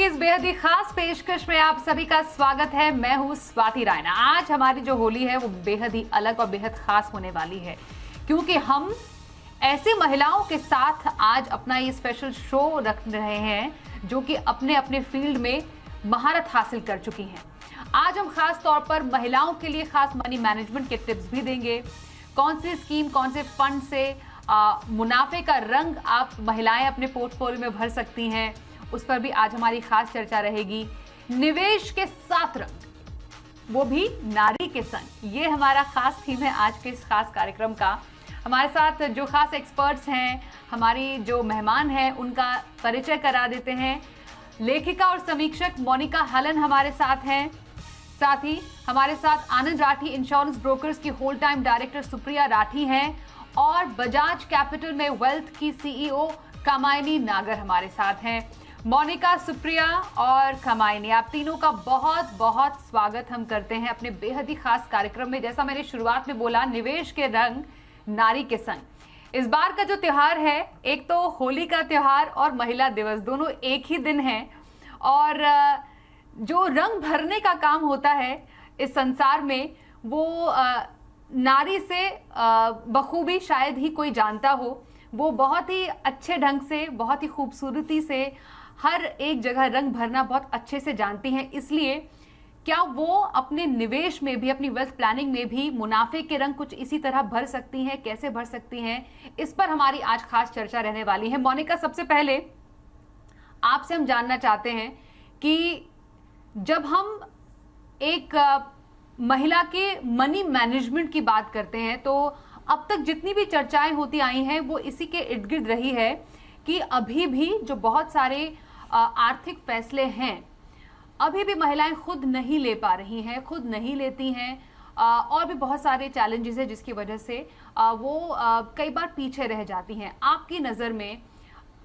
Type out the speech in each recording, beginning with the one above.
की इस बेहद ही खास पेशकश में आप सभी का स्वागत है। मैं हूं स्वाति रायना। आज हमारी जो होली है वो बेहद ही अलग और बेहद खास होने वाली है, क्योंकि हम ऐसी महिलाओं के साथ आज अपना ये स्पेशल शो रख रहे हैं जो कि अपने अपने फील्ड में महारत हासिल कर चुकी हैं। आज हम खास तौर पर महिलाओं के लिए खास मनी मैनेजमेंट के टिप्स भी देंगे। कौन सी स्कीम, कौन से फंड से मुनाफे का रंग आप महिलाएं अपने पोर्टफोलियो में भर सकती हैं, उस पर भी आज हमारी खास चर्चा रहेगी। निवेश के 7 रंग, वो भी नारी के संग, ये हमारा खास थीम है आज के इस खास कार्यक्रम का। हमारे साथ जो खास एक्सपर्ट्स हैं, हमारी जो मेहमान हैं, उनका परिचय करा देते हैं। लेखिका और समीक्षक मोनिका हलन हमारे साथ हैं। साथ ही हमारे साथ आनंद राठी इंश्योरेंस ब्रोकर्स की whole time director Supriya Rathi हैं और बजाज कैपिटल में वेल्थ की सीईओ कामायनी नागर हमारे साथ हैं। मोनिका, सुप्रिया और कामायनी, आप तीनों का बहुत बहुत स्वागत हम करते हैं अपने बेहद ही खास कार्यक्रम में। जैसा मैंने शुरुआत में बोला, निवेश के रंग नारी के संग। इस बार का जो त्योहार है, एक तो होली का त्योहार और महिला दिवस, दोनों एक ही दिन है। और जो रंग भरने का काम होता है इस संसार में, वो नारी से बखूबी शायद ही कोई जानता हो। वो बहुत ही अच्छे ढंग से, बहुत ही खूबसूरती से हर एक जगह रंग भरना बहुत अच्छे से जानती हैं। इसलिए क्या वो अपने निवेश में भी, अपनी वेल्थ प्लानिंग में भी मुनाफे के रंग कुछ इसी तरह भर सकती हैं? कैसे भर सकती हैं, इस पर हमारी आज खास चर्चा रहने वाली है। मोनिका, सबसे पहले आपसे हम जानना चाहते हैं कि जब हम एक महिला के मनी मैनेजमेंट की बात करते हैं, तो अब तक जितनी भी चर्चाएं होती आई हैं वो इसी के इर्द गिर्द रही है कि अभी भी जो बहुत सारे आर्थिक फैसले हैं, अभी भी महिलाएं खुद नहीं ले पा रही हैं, खुद नहीं लेती हैं। और भी बहुत सारे चैलेंजेस हैं जिसकी वजह से वो कई बार पीछे रह जाती हैं। आपकी नज़र में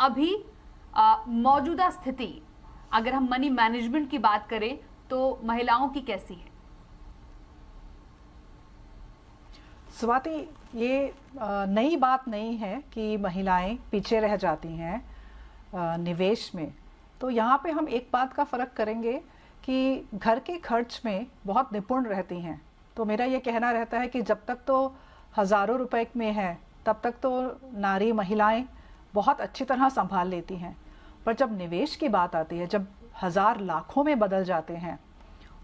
अभी मौजूदा स्थिति, अगर हम मनी मैनेजमेंट की बात करें, तो महिलाओं की कैसी है? स्वाति, ये नई बात नहीं है कि महिलाएं पीछे रह जाती हैं निवेश में। तो यहाँ पे हम एक बात का फ़र्क करेंगे कि घर के खर्च में बहुत निपुण रहती हैं। तो मेरा ये कहना रहता है कि जब तक तो हज़ारों रुपए में है, तब तक तो नारी, महिलाएं बहुत अच्छी तरह संभाल लेती हैं। पर जब निवेश की बात आती है, जब हज़ार लाखों में बदल जाते हैं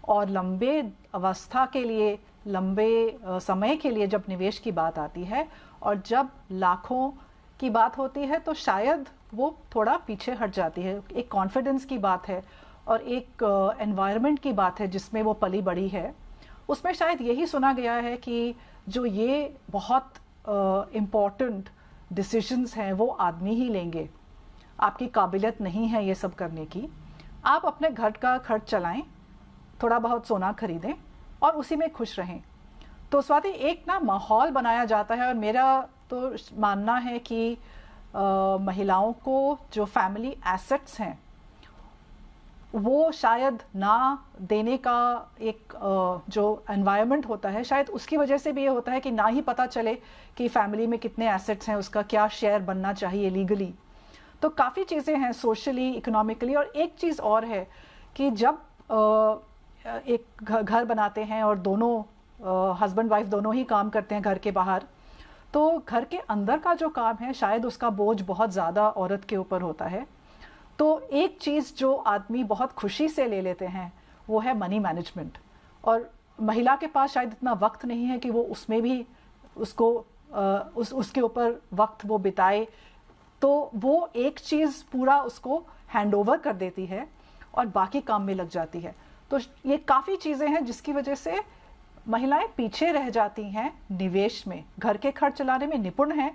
और लंबे अवस्था के लिए, लंबे समय के लिए जब निवेश की बात आती है और जब लाखों की बात होती है, तो शायद वो थोड़ा पीछे हट जाती है। एक कॉन्फिडेंस की बात है और एक एनवायरनमेंट की बात है जिसमें वो पली बड़ी है। उसमें शायद यही सुना गया है कि जो ये बहुत इम्पॉर्टेंट डिसीजंस हैं वो आदमी ही लेंगे, आपकी काबिलियत नहीं है ये सब करने की। आप अपने घर का खर्च चलाएं, थोड़ा बहुत सोना खरीदें और उसी में खुश रहें। तो स्वाति, एक ना माहौल बनाया जाता है और मेरा तो मानना है कि महिलाओं को जो फैमिली एसेट्स हैं वो शायद ना देने का एक जो एनवायरनमेंट होता है, शायद उसकी वजह से भी ये होता है कि ना ही पता चले कि फैमिली में कितने एसेट्स हैं, उसका क्या शेयर बनना चाहिए लीगली। तो काफ़ी चीज़ें हैं सोशली, इकोनॉमिकली। और एक चीज़ और है कि जब एक घर बनाते हैं और दोनों हस्बैंड वाइफ दोनों ही काम करते हैं घर के बाहर, तो घर के अंदर का जो काम है शायद उसका बोझ बहुत ज़्यादा औरत के ऊपर होता है। तो एक चीज़ जो आदमी बहुत खुशी से ले लेते हैं वो है मनी मैनेजमेंट। और महिला के पास शायद इतना वक्त नहीं है कि वो उसमें भी उसको उसके ऊपर वक्त वो बिताए, तो वो एक चीज़ पूरा उसको हैंड ओवर कर देती है और बाकी काम में लग जाती है। तो ये काफ़ी चीज़ें हैं जिसकी वजह से महिलाएं पीछे रह जाती हैं निवेश में। घर के खर्च चलाने में निपुण हैं,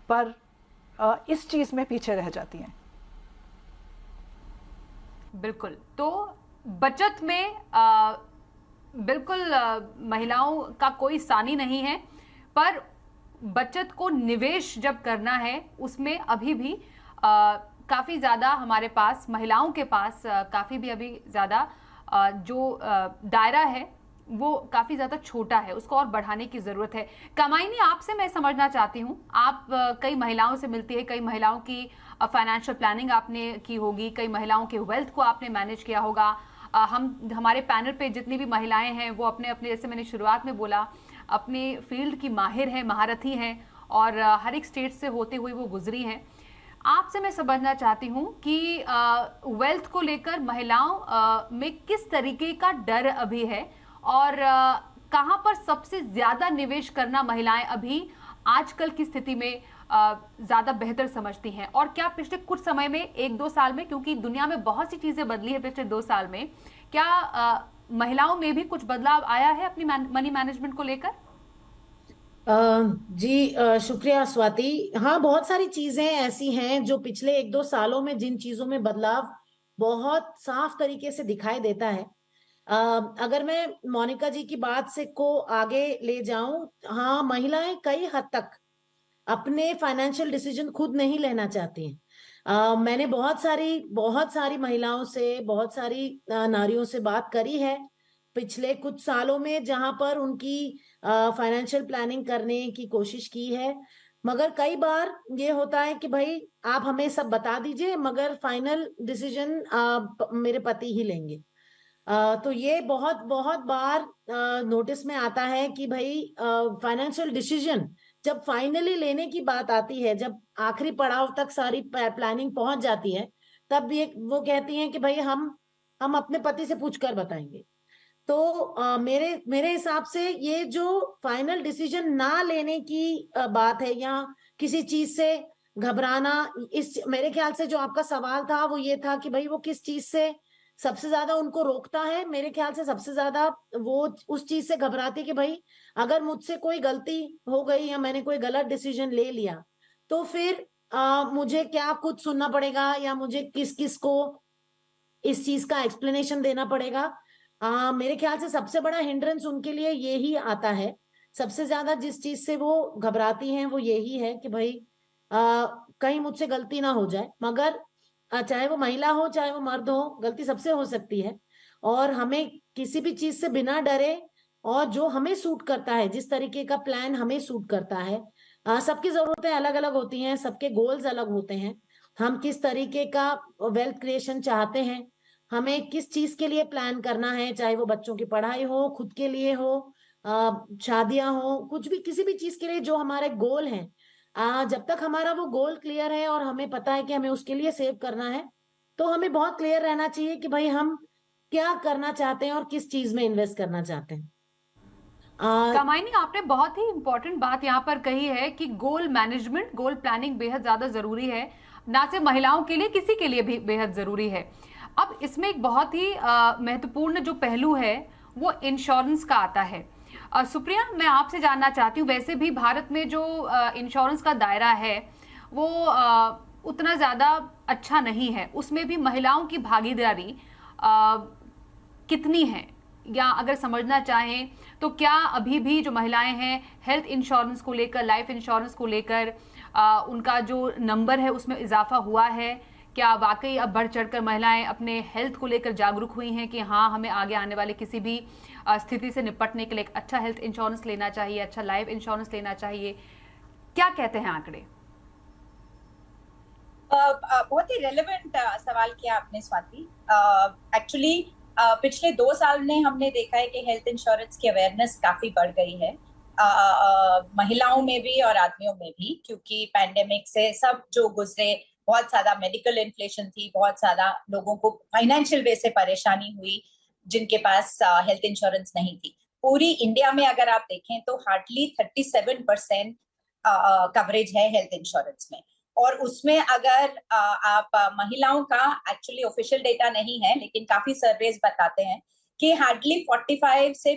पर इस चीज़ में पीछे रह जाती हैं। बिल्कुल। तो बचत में बिल्कुल महिलाओं का कोई सानी नहीं है, पर बचत को निवेश जब करना है, उसमें अभी भी काफ़ी ज़्यादा हमारे पास, महिलाओं के पास काफ़ी भी अभी ज़्यादा जो दायरा है वो काफी ज्यादा छोटा है, उसको और बढ़ाने की जरूरत है। कामायनी, आपसे मैं समझना चाहती हूँ, आप कई महिलाओं से मिलती है, कई महिलाओं की फाइनेंशियल प्लानिंग आपने की होगी, कई महिलाओं के वेल्थ को आपने मैनेज किया होगा। हम हमारे पैनल पे जितनी भी महिलाएं हैं वो अपने अपने, जैसे मैंने शुरुआत में बोला, अपने फील्ड की माहिर हैं, महारथी हैं, और हर एक स्टेट से होते हुए वो गुजरी हैं। आपसे मैं समझना चाहती हूँ कि वेल्थ को लेकर महिलाओं में किस तरीके का डर अभी है, और कहाँ पर सबसे ज्यादा निवेश करना महिलाएं अभी आजकल की स्थिति में ज्यादा बेहतर समझती हैं, और क्या पिछले कुछ समय में, 1-2 साल में, क्योंकि दुनिया में बहुत सी चीजें बदली है पिछले 2 साल में, क्या महिलाओं में भी कुछ बदलाव आया है अपनी मनी मैनेजमेंट को लेकर? जी, शुक्रिया स्वाति। हाँ, बहुत सारी चीजें ऐसी हैं जो पिछले 1-2 सालों में, जिन चीजों में बदलाव बहुत साफ तरीके से दिखाई देता है। अगर मैं मोनिका जी की बात से को आगे ले जाऊं, हाँ, महिलाएं कई हद तक अपने फाइनेंशियल डिसीजन खुद नहीं लेना चाहती हैं। मैंने बहुत सारी महिलाओं से, बहुत सारी नारियों से बात करी है पिछले कुछ सालों में, जहां पर उनकी फाइनेंशियल प्लानिंग करने की कोशिश की है। मगर कई बार ये होता है कि भाई आप हमें सब बता दीजिए, मगर फाइनल डिसीजन मेरे पति ही लेंगे। तो ये बहुत बहुत बार नोटिस में आता है कि भाई फाइनेंशियल डिसीजन जब फाइनली लेने की बात आती है, जब आखिरी पड़ाव तक सारी प्लानिंग पहुंच जाती है, तब ये वो कहती हैं कि भाई हम अपने पति से पूछकर बताएंगे। तो मेरे मेरे हिसाब से ये जो फाइनल डिसीजन ना लेने की बात है, या किसी चीज से घबराना, इस मेरे ख्याल से जो आपका सवाल था वो ये था कि भाई वो किस चीज से सबसे ज्यादा उनको रोकता है। मेरे ख्याल से सबसे ज्यादा वो उस चीज से घबराती है कि भाई अगर मुझसे कोई गलती हो गई या मैंने कोई गलत डिसीजन ले लिया, तो फिर मुझे क्या कुछ सुनना पड़ेगा, या मुझे किस किस को इस चीज का एक्सप्लेनेशन देना पड़ेगा। मेरे ख्याल से सबसे बड़ा हिंड्रेंस उनके लिए यही आता है। सबसे ज्यादा जिस चीज से वो घबराती हैं वो यही है कि भाई कहीं मुझसे गलती ना हो जाए। मगर चाहे वो महिला हो चाहे वो मर्द हो, गलती सबसे हो सकती है। और हमें किसी भी चीज से बिना डरे, और जो हमें सूट करता है, जिस तरीके का प्लान हमें सूट करता है, सबकी जरूरतें अलग अलग होती हैं, सबके गोल्स अलग होते हैं। हम किस तरीके का वेल्थ क्रिएशन चाहते हैं, हमें किस चीज के लिए प्लान करना है, चाहे वो बच्चों की पढ़ाई हो, खुद के लिए हो, शादियां हो, कुछ भी, किसी भी चीज के लिए जो हमारे गोल हैं, जब तक हमारा वो गोल क्लियर है और हमें पता है कि हमें उसके लिए सेव करना है, तो हमें बहुत क्लियर रहना चाहिए कि भाई हम क्या करना चाहते हैं और किस चीज में इन्वेस्ट करना चाहते हैं। कामायनी, आपने बहुत ही इंपॉर्टेंट बात यहाँ पर कही है कि गोल मैनेजमेंट, गोल प्लानिंग बेहद ज्यादा जरूरी है, ना सिर्फ महिलाओं के लिए, किसी के लिए भी बेहद जरूरी है। अब इसमें एक बहुत ही महत्वपूर्ण जो पहलू है वो इंश्योरेंस का आता है। सुप्रिया, मैं आपसे जानना चाहती हूँ, वैसे भी भारत में जो इंश्योरेंस का दायरा है वो उतना ज़्यादा अच्छा नहीं है, उसमें भी महिलाओं की भागीदारी कितनी है, या अगर समझना चाहें तो क्या अभी भी जो महिलाएं हैं हेल्थ इंश्योरेंस को लेकर, लाइफ इंश्योरेंस को लेकर उनका जो नंबर है उसमें इजाफा हुआ है? क्या वाकई अब बढ़ चढ़कर महिलाएं अपने हेल्थ को लेकर जागरूक हुई हैं कि हाँ, हमें आगे आने वाले किसी भी स्थिति से निपटने के लिए एक अच्छा हेल्थ इंश्योरेंस लेना चाहिए, अच्छा लाइफ इंश्योरेंस लेना चाहिए? क्या कहते हैं आंकड़े? बहुत ही रेलेवेंट सवाल किया आपने स्वाति। एक्चुअली पिछले 2 साल में हमने देखा है कि हेल्थ इंश्योरेंस की अवेयरनेस काफी बढ़ गई है, महिलाओं में भी और आदमियों में भी, क्योंकि पैंडेमिक से सब जो गुजरे, बहुत ज्यादा मेडिकल इन्फ्लेशन थी, बहुत ज्यादा लोगों को फाइनेंशियल वे से परेशानी हुई जिनके पास हेल्थ इंश्योरेंस नहीं थी। पूरी इंडिया में अगर आप देखें तो हार्डली 37% कवरेज है हेल्थ इंश्योरेंस में। और उसमें अगर आप महिलाओं का, एक्चुअली ऑफिशियल डेटा नहीं है लेकिन काफी सर्वेज बताते हैं कि हार्डली 35 से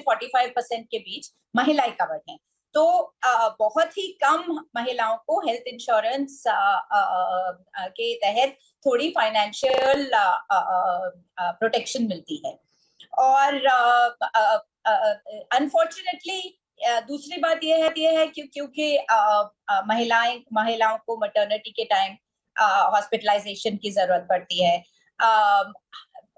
45% के बीच महिलाएं कवर्ड हैं। तो बहुत ही कम महिलाओं को हेल्थ इंश्योरेंस के तहत थोड़ी फाइनेंशियल प्रोटेक्शन मिलती है। और अनफॉर्चुनेटली दूसरी बात यह है क्योंकि महिलाओं को मैटरनिटी के टाइम हॉस्पिटलाइजेशन की जरूरत पड़ती है।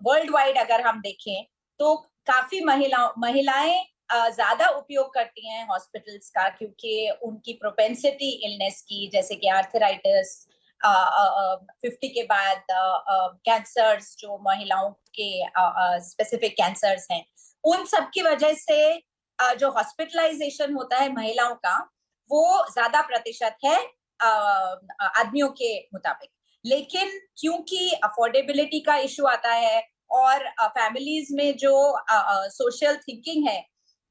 वर्ल्ड वाइड अगर हम देखें तो काफी महिलाएं ज्यादा उपयोग करती हैं हॉस्पिटल्स का, क्योंकि उनकी प्रोपेंसिटी इलनेस की, जैसे कि आर्थराइटिस, 50 के बाद कैंसर्स, जो महिलाओं के स्पेसिफिक कैंसर्स हैं, उन सब की वजह से जो हॉस्पिटलाइजेशन होता है महिलाओं का, वो ज्यादा प्रतिशत है आदमियों के मुताबिक। लेकिन क्योंकि अफोर्डेबिलिटी का इशू आता है और फैमिलीज में जो सोशल थिंकिंग है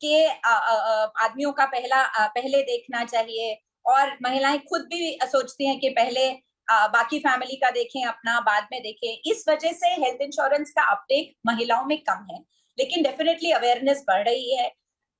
कि आदमियों का पहले देखना चाहिए, और महिलाएं खुद भी सोचती हैं कि पहले बाकी फैमिली का देखें, अपना बाद में देखें, इस वजह से हेल्थ इंश्योरेंस का अपटेक महिलाओं में कम है। लेकिन डेफिनेटली अवेयरनेस बढ़ रही है।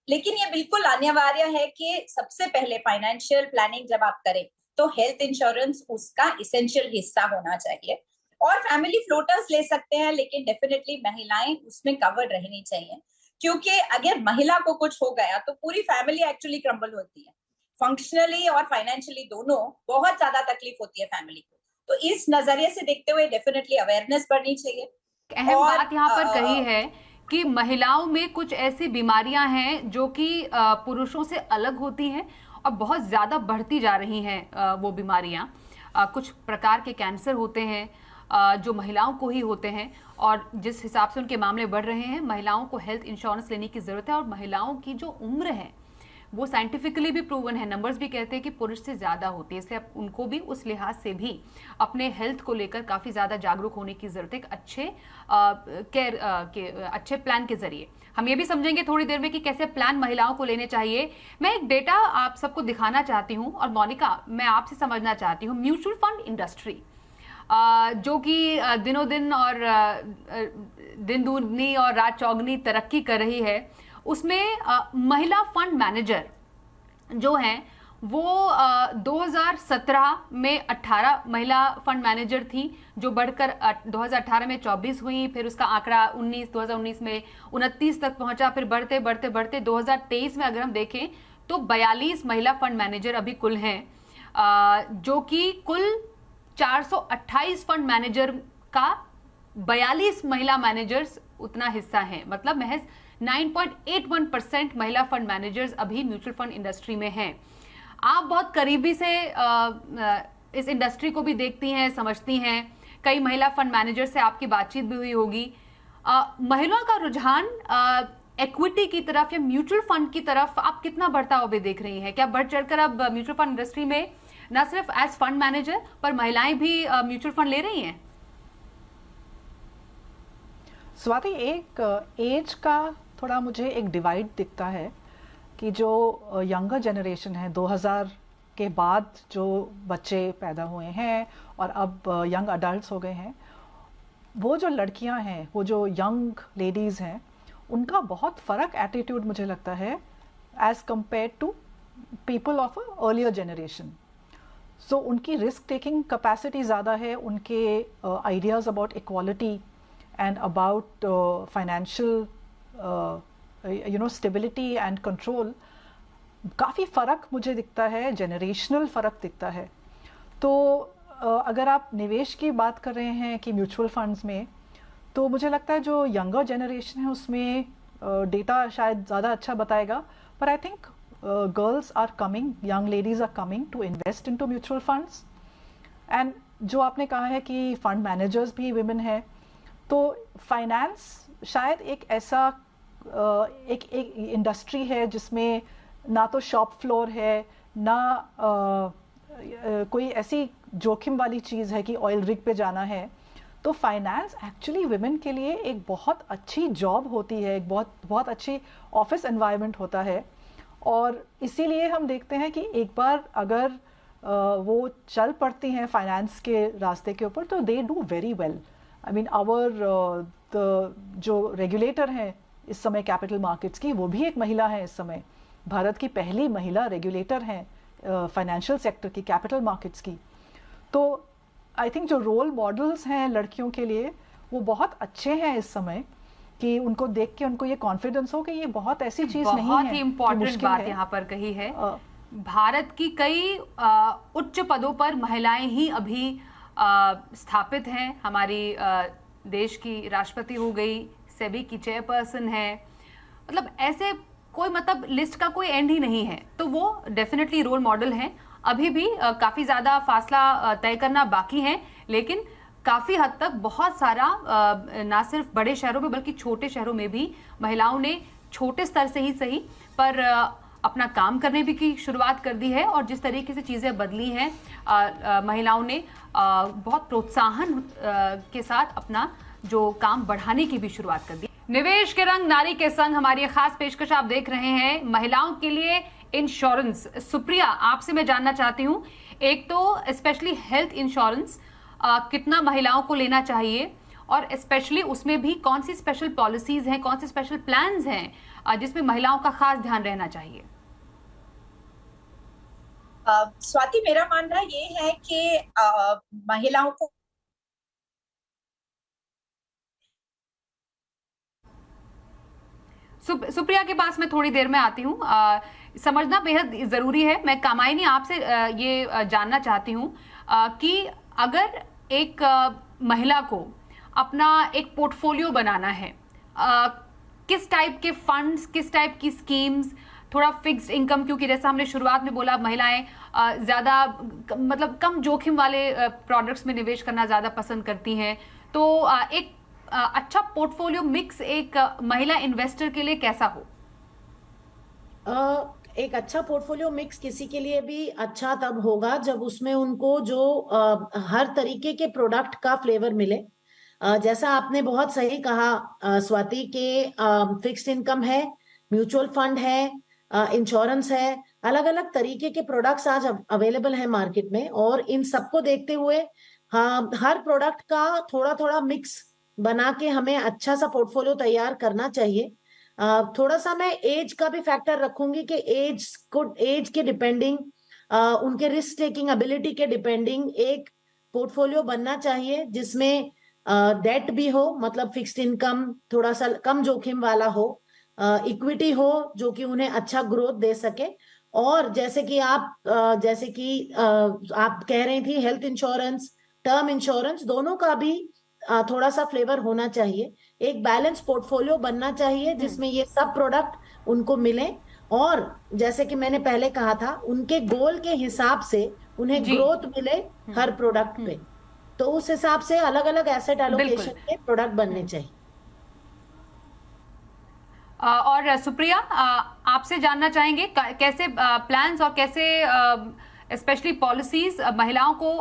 लेकिन ये बिल्कुल अनिवार्य है कि सबसे पहले फाइनेंशियल प्लानिंग जब आप करें तो हेल्थ इंश्योरेंस उसका इसेंशियल हिस्सा होना चाहिए। और फैमिली फ्लोटर्स ले सकते हैं, लेकिन डेफिनेटली महिलाएं उसमें कवर्ड रहनी चाहिए, क्योंकि अगर महिला को कुछ हो गया तो पूरी फैमिली एक्चुअली क्रम्बल होती है। फंक्शनली और फाइनेंशियली दोनों बहुत ज्यादा तकलीफ होती है फैमिली को। तो इस नजरिए से देखते हुए डेफिनेटली अवेयरनेस बढ़नी चाहिए। अहम बात यहाँ पर कही है कि महिलाओं में कुछ ऐसी बीमारियां हैं जो कि पुरुषों से अलग होती हैं और बहुत ज्यादा बढ़ती जा रही हैं। वो बीमारियां, कुछ प्रकार के कैंसर होते हैं जो महिलाओं को ही होते हैं, और जिस हिसाब से उनके मामले बढ़ रहे हैं, महिलाओं को हेल्थ इंश्योरेंस लेने की जरूरत है। और महिलाओं की जो उम्र है वो साइंटिफिकली भी प्रूवन है, नंबर्स भी कहते हैं कि पुरुष से ज़्यादा होती है, इसलिए उनको भी उस लिहाज से भी अपने हेल्थ को लेकर काफ़ी ज़्यादा जागरूक होने की ज़रूरत है। अच्छे केयर के अच्छे प्लान के जरिए हम ये भी समझेंगे थोड़ी देर में कि कैसे प्लान महिलाओं को लेने चाहिए। मैं एक डेटा आप सबको दिखाना चाहती हूँ, और मोनिका, मैं आपसे समझना चाहती हूँ म्यूचुअल फंड इंडस्ट्री जो कि दिनों दिन और दिन दूनी और रात चौगनी तरक्की कर रही है, उसमें महिला फंड मैनेजर जो हैं वो 2017 में 18 महिला फंड मैनेजर थी, जो बढ़कर 2018 में 24 हुई, फिर उसका आंकड़ा 2019 में 29 तक पहुंचा, फिर बढ़ते बढ़ते बढ़ते 2023 में अगर हम देखें तो 42 महिला फंड मैनेजर अभी कुल हैं, जो कि कुल 428 फंड मैनेजर का 42 महिला मैनेजर्स उतना हिस्सा है। मतलब महज 9.81% महिला फंड मैनेजर्स अभी म्यूचुअल फंड इंडस्ट्री में हैं। आप बहुत करीबी से इस इंडस्ट्री को भी देखती हैं, समझती हैं, कई महिला फंड मैनेजर से आपकी बातचीत भी हुई होगी। महिलाओं का रुझान इक्विटी की तरफ या म्यूचुअल फंड की तरफ आप कितना बढ़ता हुआ भी देख रही हैं? क्या बढ़ चढ़कर अब म्यूचुअल फंड इंडस्ट्री में न सिर्फ एज फंड मैनेजर पर महिलाएं भी म्यूचुअल फंड ले रही हैं? स्वाति, एक एज का थोड़ा मुझे एक डिवाइड दिखता है कि जो यंगर जनरेशन है, 2000 के बाद जो बच्चे पैदा हुए हैं और अब यंग अडल्ट्स हो गए हैं, वो जो लड़कियां हैं, वो जो यंग लेडीज़ हैं, उनका बहुत फ़र्क एटीट्यूड मुझे लगता है as compared to people of a earlier generation. So उनकी रिस्क टेकिंग कैपेसिटी ज़्यादा है, उनके ideas about equality and about financial stability and control, काफ़ी फ़र्क मुझे दिखता है, जनरेशनल फ़र्क दिखता है। तो अगर आप निवेश की बात कर रहे हैं कि म्यूचुअल फंड्स में, तो मुझे लगता है जो यंगर जनरेशन है उसमें डेटा शायद ज़्यादा अच्छा बताएगा, पर I think girls are coming, young ladies are coming to invest into mutual funds. And जो आपने कहा है कि फंड मैनेजर्स भी विमेन है, तो फाइनेंस शायद एक ऐसा एक इंडस्ट्री है जिसमें ना तो शॉप फ्लोर है, ना कोई ऐसी जोखिम वाली चीज़ है कि ऑयल रिग पे जाना है। तो फाइनेंस एक्चुअली विमेन के लिए एक बहुत अच्छी जॉब होती है, एक बहुत अच्छी ऑफिस एनवायरनमेंट होता है। और इसीलिए हम देखते हैं कि एक बार अगर वो चल पड़ती हैं फाइनेंस के रास्ते के ऊपर, तो they do very well. I mean our जो रेगुलेटर हैं इस समय कैपिटल मार्केट्स की, वो भी एक महिला है इस समय, भारत की पहली महिला रेगुलेटर हैं फाइनेंशियल सेक्टर की, कैपिटल मार्केट्स की। तो आई थिंक जो रोल मॉडल्स हैं लड़कियों के लिए वो बहुत अच्छे हैं इस समय, कि उनको देख के उनको ये कॉन्फिडेंस हो कि ये बहुत ऐसी चीज़ नहीं है। बहुत ही इम्पोर्टेंट बात यहाँ पर कही है। भारत की कई उच्च पदों पर महिलाएं ही अभी स्थापित हैं। हमारी देश की राष्ट्रपति हो गई, सेबी की चेयरपर्सन है, मतलब ऐसे कोई मतलब लिस्ट का कोई एंड ही नहीं है। तो वो डेफिनेटली रोल मॉडल हैं। अभी भी काफी ज्यादा फासला तय करना बाकी है, लेकिन काफी हद तक बहुत सारा ना सिर्फ बड़े शहरों में बल्कि छोटे शहरों में भी महिलाओं ने छोटे स्तर से ही सही पर अपना काम करने भी की शुरुआत कर दी है। और जिस तरीके से चीजें बदली हैं, महिलाओं ने बहुत प्रोत्साहन के साथ अपना जो काम बढ़ाने की भी शुरुआत कर दी। निवेश के रंग नारी के संग हमारी ये खास पेशकश आप देख रहे हैं, महिलाओं के लिए इंश्योरेंस। सुप्रिया, आपसे मैं जानना चाहती हूँ, एक तो स्पेशली हेल्थ इंश्योरेंस कितना महिलाओं को लेना चाहिए, और स्पेशली उसमें भी कौन सी स्पेशल पॉलिसीज हैं, कौन से स्पेशल प्लान्स हैं जिसमें महिलाओं का खास ध्यान रहना चाहिए? स्वाति, मेरा मानना ये है कि महिलाओं को सुप्रिया के पास मैं थोड़ी देर में आती हूँ। समझना बेहद जरूरी है। मैं कामायनी आपसे ये जानना चाहती हूँ कि अगर एक महिला को अपना एक पोर्टफोलियो बनाना है, किस टाइप के फंड्स, किस टाइप की स्कीम्स, थोड़ा फिक्स्ड इनकम, क्योंकि जैसा हमने शुरुआत में बोला महिलाएं ज्यादा मतलब कम जोखिम वाले प्रोडक्ट्स में निवेश करना ज्यादा पसंद करती हैं, तो एक अच्छा पोर्टफोलियो मिक्स एक महिला इन्वेस्टर के लिए कैसा हो? एक अच्छा पोर्टफोलियो मिक्स किसी के लिए भी अच्छा तब होगा जब उसमें उनको जो हर तरीके के प्रोडक्ट का फ्लेवर मिले। जैसा आपने बहुत सही कहा स्वाति के फिक्स्ड इनकम है, म्यूचुअल फंड है, इंश्योरेंस है, अलग अलग तरीके के प्रोडक्ट्स आज अवेलेबल है मार्केट में। और इन सबको देखते हुए हर प्रोडक्ट का थोड़ा थोड़ा मिक्स बना के हमें अच्छा सा पोर्टफोलियो तैयार करना चाहिए। थोड़ा सा मैं एज का भी फैक्टर रखूंगी कि एज के डिपेंडिंग, उनके रिस्क टेकिंग एबिलिटी के डिपेंडिंग एक पोर्टफोलियो बनना चाहिए जिसमें डेट भी हो, मतलब फिक्स्ड इनकम थोड़ा सा कम जोखिम वाला हो, इक्विटी हो जो कि उन्हें अच्छा ग्रोथ दे सके। और जैसे कि आप कह रही थी, हेल्थ इंश्योरेंस, टर्म इंश्योरेंस, दोनों का भी थोड़ा सा फ्लेवर होना चाहिए। एक बैलेंस पोर्टफोलियो बनना चाहिए जिसमें ये सब प्रोडक्ट उनको मिले, और जैसे कि मैंने पहले कहा था, उनके गोल के हिसाब से उन्हें ग्रोथ मिले हर प्रोडक्ट पे। तो उस हिसाब से अलग अलग एसेट एलोकेशन के प्रोडक्ट बनने चाहिए। और सुप्रिया, आपसे जानना चाहेंगे कैसे प्लान्स और कैसे स्पेशली पॉलिसीज महिलाओं को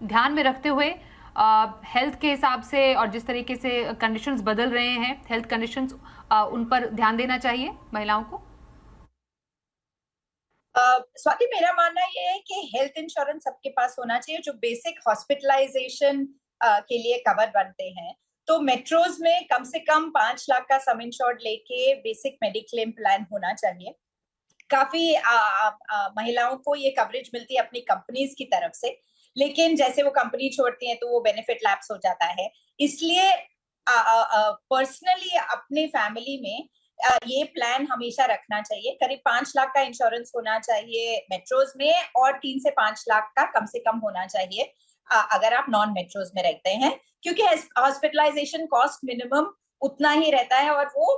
ध्यान में रखते हुए हेल्थ के हिसाब से और जिस तरीके से कंडीशंस बदल रहे हैं, हेल्थ कंडीशंस, उन पर ध्यान देना चाहिए महिलाओं को? स्वाति, मेरा मानना ये है कि हेल्थ इंश्योरेंस सबके पास होना चाहिए जो बेसिक हॉस्पिटलाइजेशन के लिए कवर बनते हैं। तो मेट्रोज में कम से कम 5 लाख का सम इंश्योर्ड लेके बेसिक मेडिक्लेम प्लान होना चाहिए। काफी महिलाओं को ये कवरेज मिलती है अपनी कंपनीज की तरफ से, लेकिन जैसे वो कंपनी छोड़ती हैं तो वो बेनिफिट लैप्स हो जाता है। इसलिए पर्सनली अपने फैमिली में ये प्लान हमेशा रखना चाहिए। करीब 5 लाख का इंश्योरेंस होना चाहिए मेट्रोज में, और 3 से 5 लाख का कम से कम होना चाहिए अगर आप नॉन मेट्रोज में रहते हैं, क्योंकि हॉस्पिटलाइजेशन कॉस्ट मिनिमम उतना ही रहता है और वो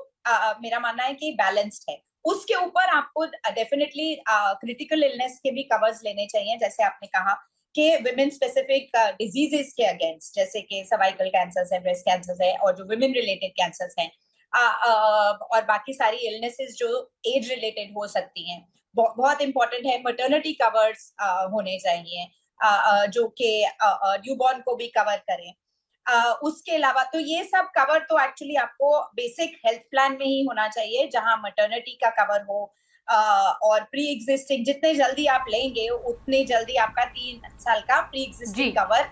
मेरा मानना है कि बैलेंस्ड है। उसके ऊपर आपको डेफिनेटली क्रिटिकल इलनेस के भी कवर्स लेने चाहिए, जैसे आपने कहा कि विमेन स्पेसिफिक डिजीजेस के अगेंस्ट, जैसे कि सर्वाइकल कैंसर्स है, ब्रेस्ट कैंसर्स है, और जो विमेन रिलेटेड कैंसर्स हैं, और बाकी सारी इलनेसेस जो एज रिलेटेड हो सकती हैं। बहुत इंपॉर्टेंट है मैटरनिटी कवर्स होने चाहिए जो कि न्यूबॉर्न को भी कवर करें। उसके अलावा तो ये सब कवर तो एक्चुअली आपको बेसिक हेल्थ प्लान में ही होना चाहिए, जहां मैटरनिटी का कवर हो, और प्री एग्जिस्टिंग जितने जल्दी आप लेंगे उतने जल्दी आपका 3 साल का प्री एग्जिस्टिंग कवर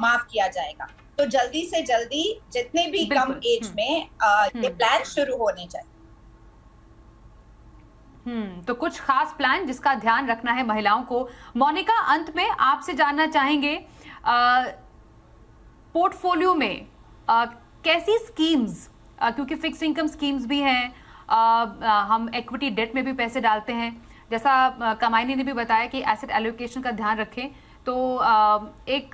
माफ किया जाएगा। तो जल्दी से जल्दी जितने भी कम एज में ये प्लान शुरू होने चाहिए। तो कुछ खास प्लान जिसका ध्यान रखना है महिलाओं को। मोनिका, अंत में आपसे जानना चाहेंगे, पोर्टफोलियो में कैसी स्कीम्स, क्योंकि फिक्स्ड इनकम स्कीम्स भी हैं, हम इक्विटी डेट में भी पैसे डालते हैं, जैसा कमायनी ने भी बताया कि एसेट एलोकेशन का ध्यान रखें। तो एक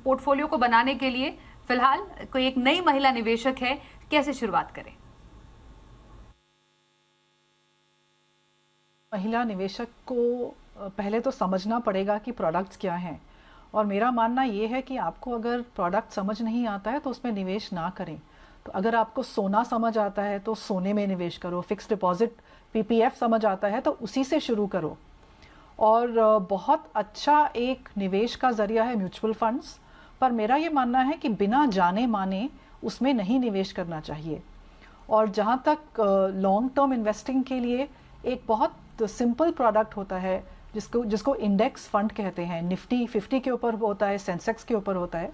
पोर्टफोलियो को बनाने के लिए फिलहाल कोई एक नई महिला निवेशक है, कैसे शुरुआत करें? महिला निवेशक को पहले तो समझना पड़ेगा कि प्रोडक्ट्स क्या हैं, और मेरा मानना ये है कि आपको अगर प्रोडक्ट समझ नहीं आता है तो उसमें निवेश ना करें। तो अगर आपको सोना समझ आता है तो सोने में निवेश करो, फिक्स डिपॉजिट पीपीएफ समझ आता है तो उसी से शुरू करो। और बहुत अच्छा एक निवेश का जरिया है म्यूचुअल फंड्स, पर मेरा ये मानना है कि बिना जाने माने उसमें नहीं निवेश करना चाहिए। और जहाँ तक लॉन्ग टर्म इन्वेस्टिंग के लिए एक बहुत सिंपल प्रोडक्ट होता है जिसको इंडेक्स फंड कहते हैं। निफ्टी 50 के ऊपर होता है, सेंसेक्स के ऊपर होता है।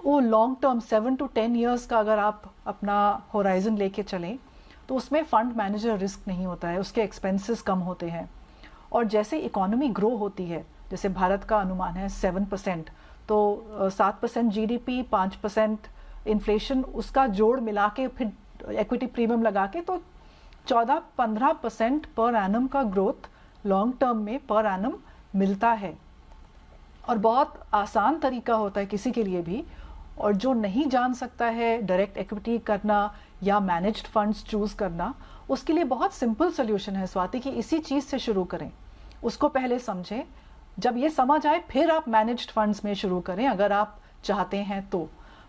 वो लॉन्ग टर्म 7 to 10 ईयर्स का अगर आप अपना होराइजन लेके चलें तो उसमें फंड मैनेजर रिस्क नहीं होता है, उसके एक्सपेंसेस कम होते हैं। और जैसे इकोनॉमी ग्रो होती है, जैसे भारत का अनुमान है 7%, तो 7% जीडीपी, 5% इन्फ्लेशन, उसका जोड़ मिला के फिर इक्विटी प्रीमियम लगा के तो 14-15% पर एनम का ग्रोथ लॉन्ग टर्म में पर एनम मिलता है। और बहुत आसान तरीका होता है किसी के लिए भी, और जो नहीं जान सकता है डायरेक्ट इक्विटी करना या मैनेज्ड फंड्स चूज करना, उसके लिए बहुत सिंपल सोल्यूशन है स्वाति कि इसी चीज से शुरू करें। उसको पहले समझें, जब ये समझ आए फिर आप मैनेज्ड फंड्स में शुरू करें अगर आप चाहते हैं तो,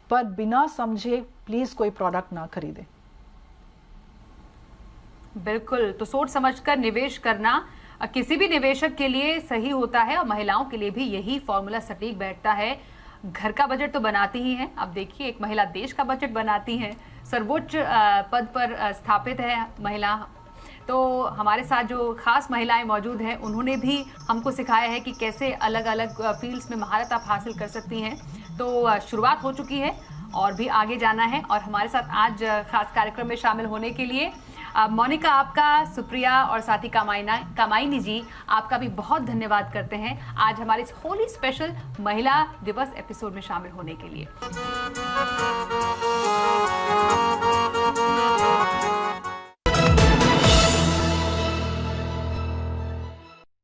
पर बिना समझे प्लीज कोई प्रोडक्ट ना खरीदें। बिल्कुल, तो सोच समझकर निवेश करना किसी भी निवेशक के लिए सही होता है, और महिलाओं के लिए भी यही फॉर्मूला सटीक बैठता है। घर का बजट तो बनाती ही हैं, अब देखिए एक महिला देश का बजट बनाती है, सर्वोच्च पद पर स्थापित है महिला। तो हमारे साथ जो खास महिलाएं मौजूद हैं, उन्होंने भी हमको सिखाया है कि कैसे अलग अलग फील्ड्स में महारत आप हासिल कर सकती हैं। तो शुरुआत हो चुकी है और भी आगे जाना है। और हमारे साथ आज खास कार्यक्रम में शामिल होने के लिए मोनिका आपका, सुप्रिया और साथ ही कामायनी जी आपका भी बहुत धन्यवाद करते हैं आज हमारे इस होली स्पेशल महिला दिवस एपिसोड में शामिल होने के लिए।